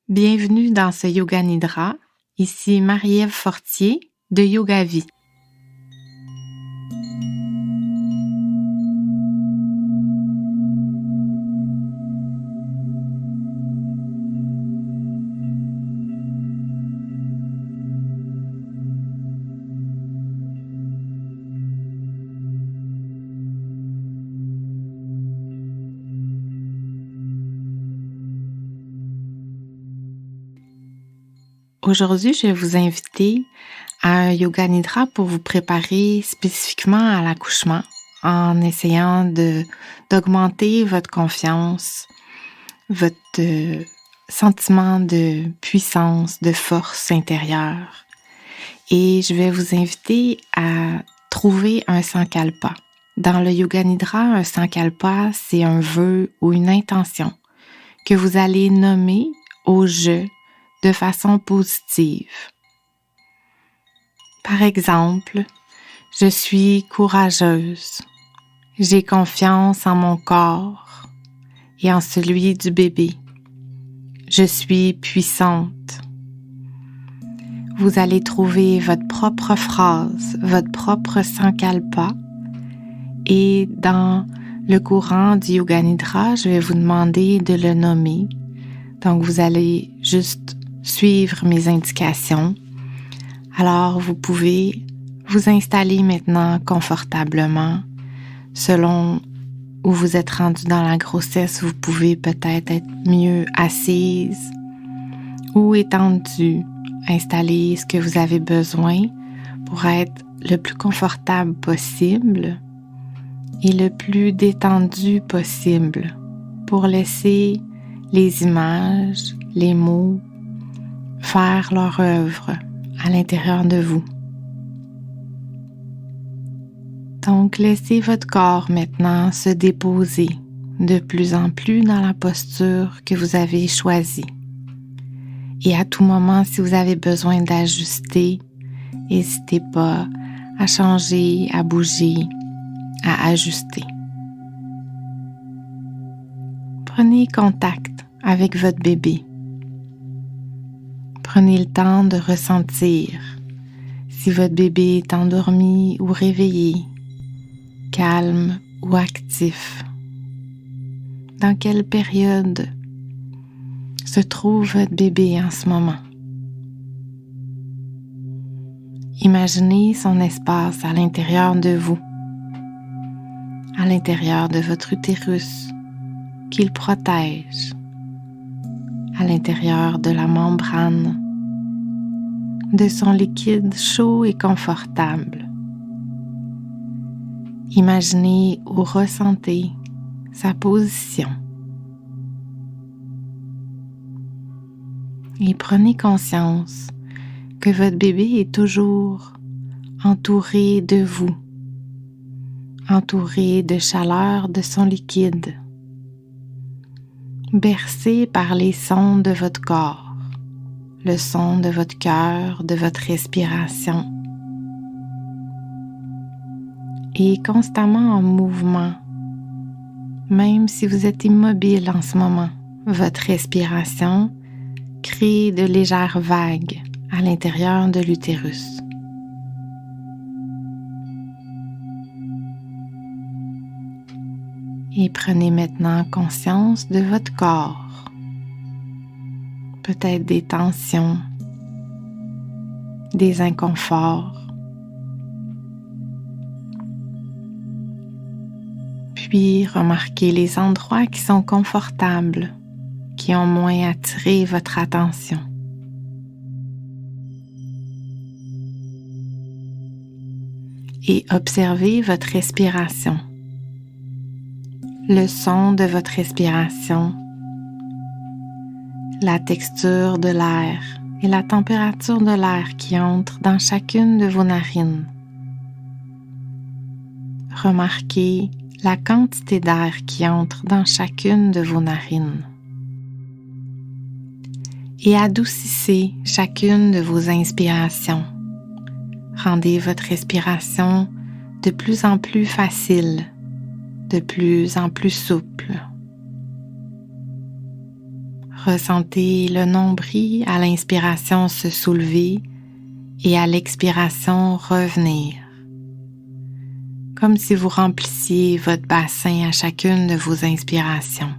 Bienvenue dans ce Yoga Nidra. Ici Marie-Ève Fortier de Yoga Vie. Aujourd'hui, je vais vous inviter à un Yoga Nidra pour vous préparer spécifiquement à l'accouchement en essayant d'augmenter votre confiance, votre sentiment de puissance, de force intérieure. Et je vais vous inviter à trouver un sankalpa. Dans le Yoga Nidra, un sankalpa, c'est un vœu ou une intention que vous allez nommer au jeu de façon positive. Par exemple, je suis courageuse, j'ai confiance en mon corps et en celui du bébé. Je suis puissante. Vous allez trouver votre propre phrase, votre propre sankalpa et dans le courant du Yoga Nidra, je vais vous demander de le nommer. Donc, vous allez juste suivre mes indications. Alors, vous pouvez vous installer maintenant confortablement. Selon où vous êtes rendu dans la grossesse, vous pouvez peut-être être mieux assise ou étendue. Installez ce que vous avez besoin pour être le plus confortable possible et le plus détendu possible pour laisser les images, les mots faire leur œuvre à l'intérieur de vous. Donc, laissez votre corps maintenant se déposer de plus en plus dans la posture que vous avez choisie. Et à tout moment, si vous avez besoin d'ajuster, n'hésitez pas à changer, à bouger, à ajuster. Prenez contact avec votre bébé. Prenez le temps de ressentir si votre bébé est endormi ou réveillé, calme ou actif. Dans quelle période se trouve votre bébé en ce moment? Imaginez son espace à l'intérieur de vous, à l'intérieur de votre utérus qu'il protège, à l'intérieur de la membrane, de son liquide chaud et confortable. Imaginez ou ressentez sa position. Et prenez conscience que votre bébé est toujours entouré de vous, entouré de chaleur de son liquide, bercé par les sons de votre corps, le son de votre cœur, de votre respiration, et constamment en mouvement. Même si vous êtes immobile en ce moment, votre respiration crée de légères vagues à l'intérieur de l'utérus. Et prenez maintenant conscience de votre corps, peut-être des tensions, des inconforts. Puis remarquez les endroits qui sont confortables, qui ont moins attiré votre attention. Et observez votre respiration. Le son de votre respiration, la texture de l'air et la température de l'air qui entre dans chacune de vos narines. Remarquez la quantité d'air qui entre dans chacune de vos narines. Et adoucissez chacune de vos inspirations. Rendez votre respiration de plus en plus facile, de plus en plus souple. Ressentez le nombril à l'inspiration se soulever et à l'expiration revenir, comme si vous remplissiez votre bassin à chacune de vos inspirations.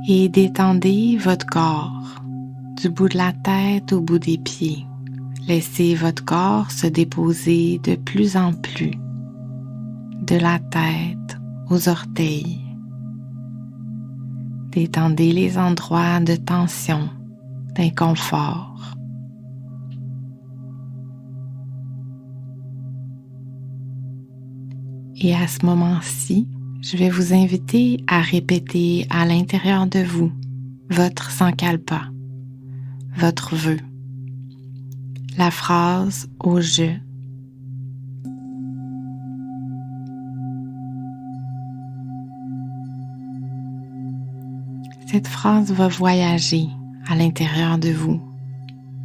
Et détendez votre corps, du bout de la tête au bout des pieds. Laissez votre corps se déposer de plus en plus, de la tête aux orteils. Détendez les endroits de tension, d'inconfort. Et à ce moment-ci, je vais vous inviter à répéter à l'intérieur de vous votre sankalpa, votre vœu, la phrase au je. Cette phrase va voyager à l'intérieur de vous,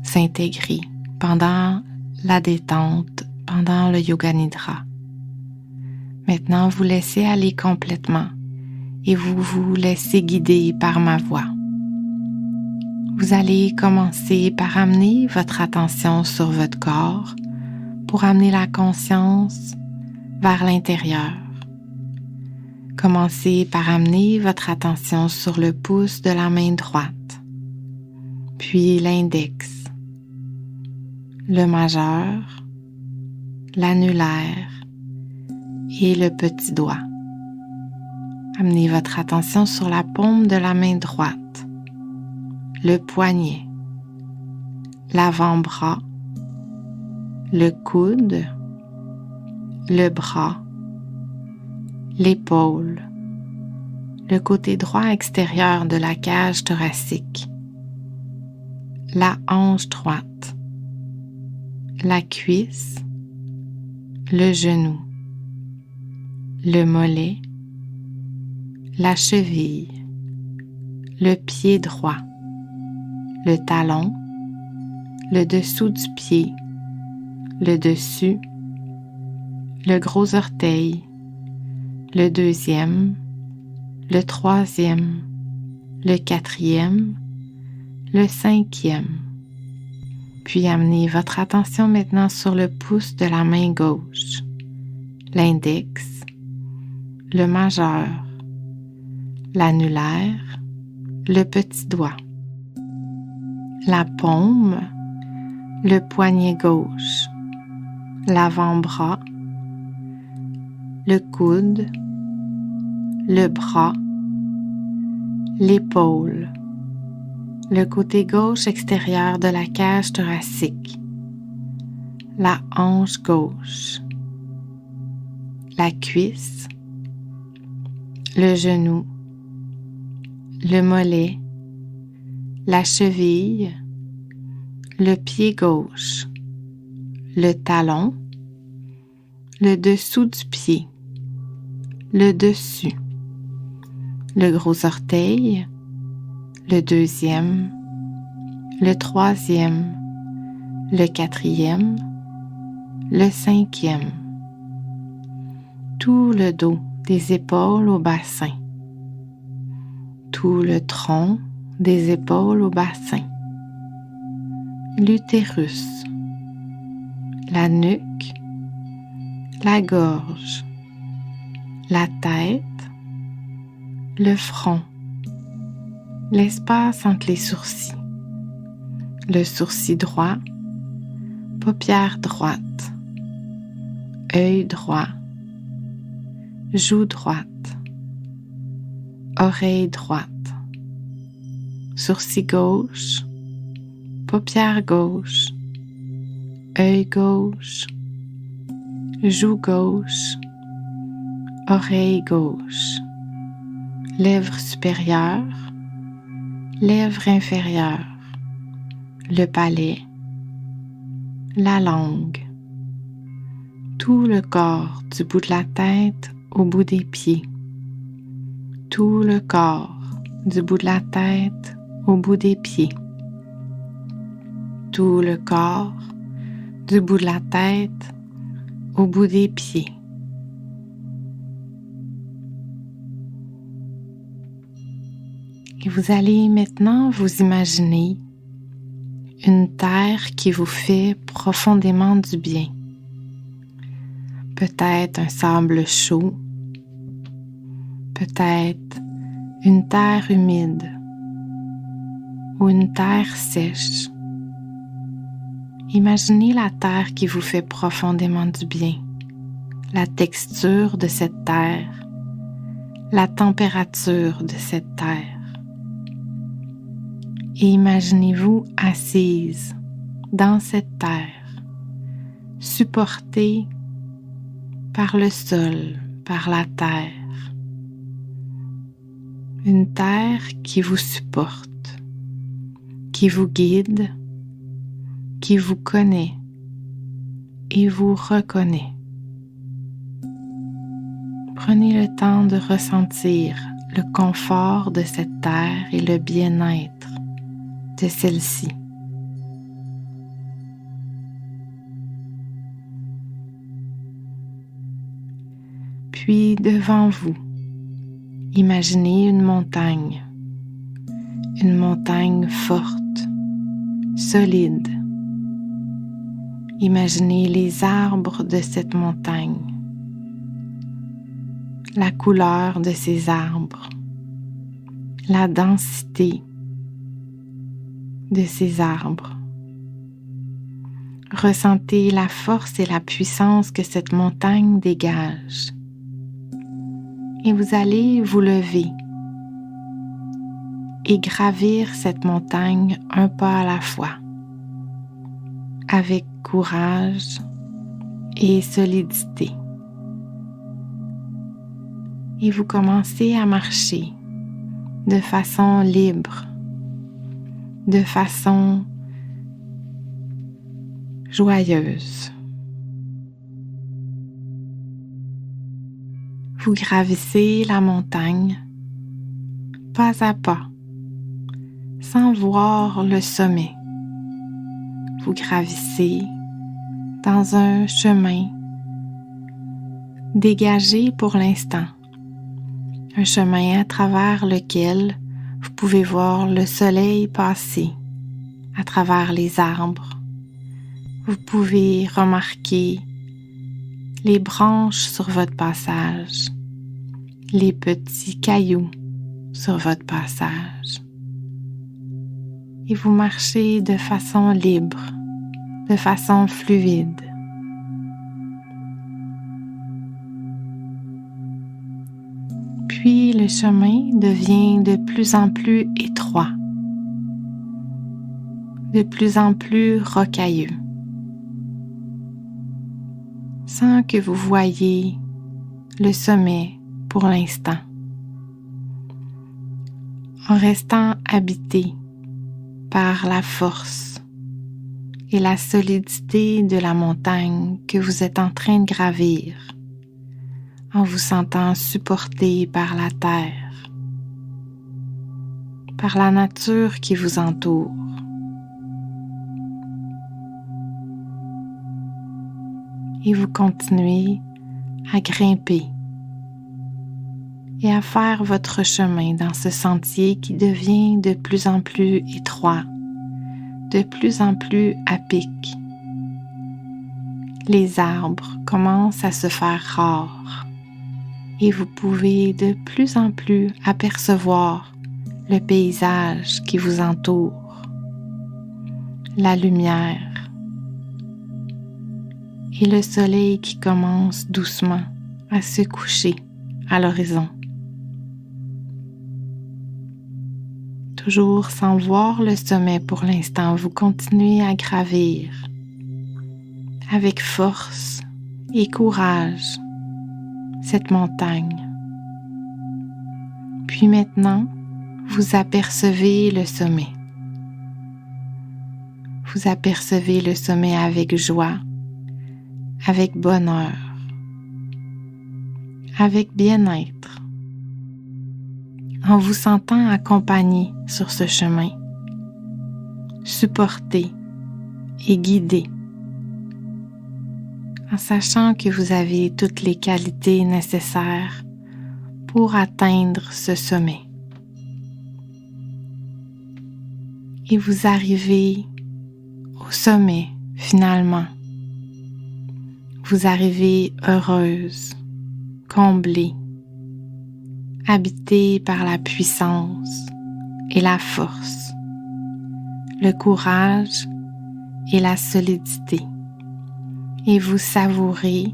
s'intégrer pendant la détente, pendant le Yoga Nidra. Maintenant, vous laissez aller complètement et vous vous laissez guider par ma voix. Vous allez commencer par amener votre attention sur votre corps pour amener la conscience vers l'intérieur. Commencez par amener votre attention sur le pouce de la main droite, puis l'index, le majeur, l'annulaire et le petit doigt. Amenez votre attention sur la paume de la main droite, le poignet, l'avant-bras, le coude, le bras, l'épaule, le côté droit extérieur de la cage thoracique, la hanche droite, la cuisse, le genou, le mollet, la cheville, le pied droit, le talon, le dessous du pied, le dessus, le gros orteil, le deuxième, le troisième, le quatrième, le cinquième. Puis amenez votre attention maintenant sur le pouce de la main gauche, l'index, le majeur, l'annulaire, le petit doigt, la paume, le poignet gauche, l'avant-bras, le coude, le bras, l'épaule, le côté gauche extérieur de la cage thoracique, la hanche gauche, la cuisse, le genou, le mollet, la cheville, le pied gauche, le talon, le dessous du pied, le dessus, le gros orteil, le deuxième, le troisième, le quatrième, le cinquième, tout le dos des épaules au bassin, tout le tronc des épaules au bassin, l'utérus, la nuque, la gorge, la tête, le front, l'espace entre les sourcils, le sourcil droit, paupière droite, œil droit, joue droite, oreille droite, sourcil gauche, paupière gauche, œil gauche, joue gauche, oreille gauche, lèvre supérieure, lèvre inférieure, le palais, la langue, tout le corps du bout de la tête au bout des pieds, tout le corps du bout de la tête au bout des pieds, tout le corps du bout de la tête au bout des pieds, Et vous allez maintenant vous imaginer une terre qui vous fait profondément du bien. Peut-être un sable chaud, peut-être une terre humide ou une terre sèche. Imaginez la terre qui vous fait profondément du bien, la texture de cette terre, la température de cette terre. Et imaginez-vous assise dans cette terre, supportée par le sol, par la terre. Une terre qui vous supporte, qui vous guide, qui vous connaît et vous reconnaît. Prenez le temps de ressentir le confort de cette terre et le bien-être de celle-ci. Puis devant vous, imaginez une montagne forte, solide. Imaginez les arbres de cette montagne, la couleur de ces arbres, la densité de ces arbres. Ressentez la force et la puissance que cette montagne dégage. Et vous allez vous lever et gravir cette montagne un pas à la fois, avec courage et solidité. Et vous commencez à marcher de façon libre, de façon joyeuse. Vous gravissez la montagne pas à pas, sans voir le sommet. Vous gravissez dans un chemin dégagé pour l'instant, un chemin à travers lequel vous pouvez voir le soleil passer à travers les arbres. Vous pouvez remarquer les branches sur votre passage, les petits cailloux sur votre passage. Et vous marchez de façon libre, de façon fluide. Puis le chemin devient de plus en plus étroit, de plus en plus rocailleux, sans que vous voyiez le sommet pour l'instant, en restant habité par la force et la solidité de la montagne que vous êtes en train de gravir, en vous sentant supporté par la terre, par la nature qui vous entoure. Et vous continuez à grimper et à faire votre chemin dans ce sentier qui devient de plus en plus étroit, de plus en plus à pic. Les arbres commencent à se faire rares et vous pouvez de plus en plus apercevoir le paysage qui vous entoure, la lumière et le soleil qui commence doucement à se coucher à l'horizon. Toujours sans voir le sommet pour l'instant, vous continuez à gravir avec force et courage cette montagne. Puis maintenant, vous apercevez le sommet. Vous apercevez le sommet avec joie, avec bonheur, avec bien-être, en vous sentant accompagné sur ce chemin, supporté et guidé, en sachant que vous avez toutes les qualités nécessaires pour atteindre ce sommet. et vous arrivez au sommet finalement. Vous arrivez heureuse, comblée, habitée par la puissance et la force, le courage et la solidité. Et vous savourez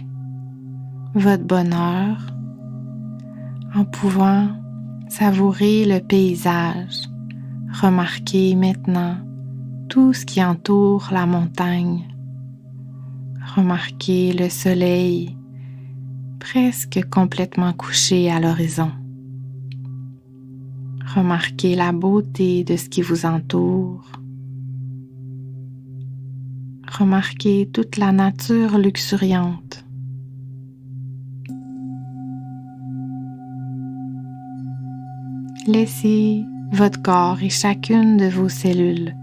votre bonheur en pouvant savourer le paysage. Remarquez maintenant tout ce qui entoure la montagne. Remarquez le soleil presque complètement couché à l'horizon. Remarquez la beauté de ce qui vous entoure. Remarquez toute la nature luxuriante. Laissez votre corps et chacune de vos cellules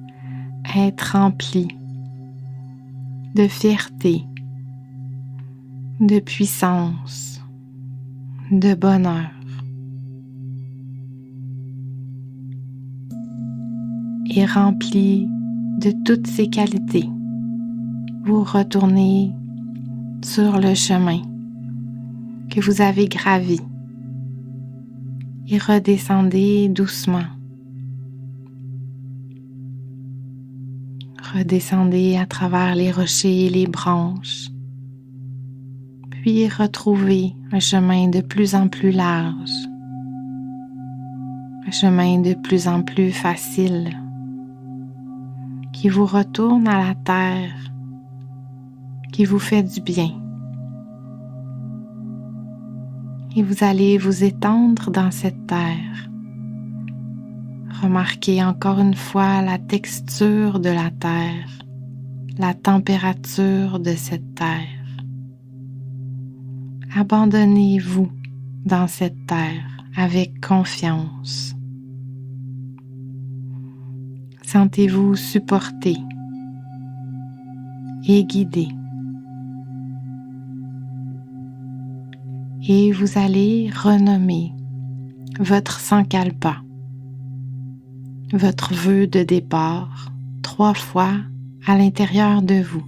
être remplis de fierté, de puissance, de bonheur. Et remplis de toutes ces qualités, vous retournez sur le chemin que vous avez gravi et redescendez doucement. Redescendez à travers les rochers et les branches, puis retrouvez un chemin de plus en plus large, un chemin de plus en plus facile, qui vous retourne à la terre, qui vous fait du bien. Et vous allez vous étendre dans cette terre. Remarquez encore une fois la texture de la terre, la température de cette terre. Abandonnez-vous dans cette terre avec confiance. Sentez-vous supporté et guidé. Et vous allez renommer votre sankalpa, votre vœu de départ, 3 fois à l'intérieur de vous.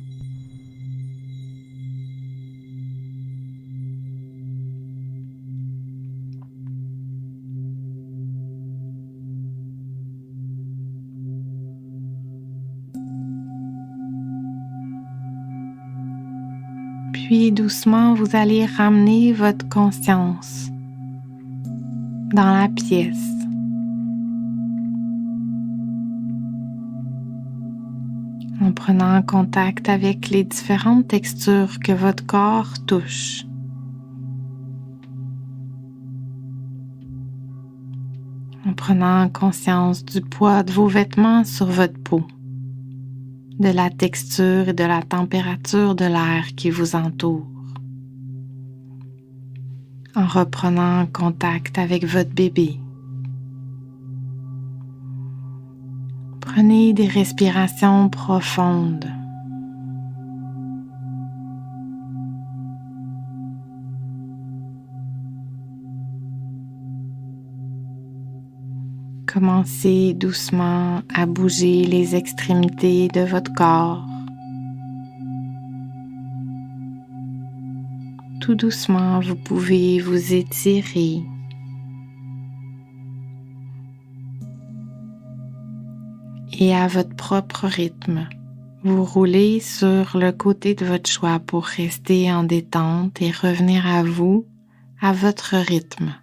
Puis doucement, vous allez ramener votre conscience dans la pièce. En prenant contact avec les différentes textures que votre corps touche. En prenant conscience du poids de vos vêtements sur votre peau, de la texture et de la température de l'air qui vous entoure. En reprenant contact avec votre bébé. Prenez des respirations profondes. Commencez doucement à bouger les extrémités de votre corps. Tout doucement, vous pouvez vous étirer. Et à votre propre rythme, vous roulez sur le côté de votre choix pour rester en détente et revenir à vous à votre rythme.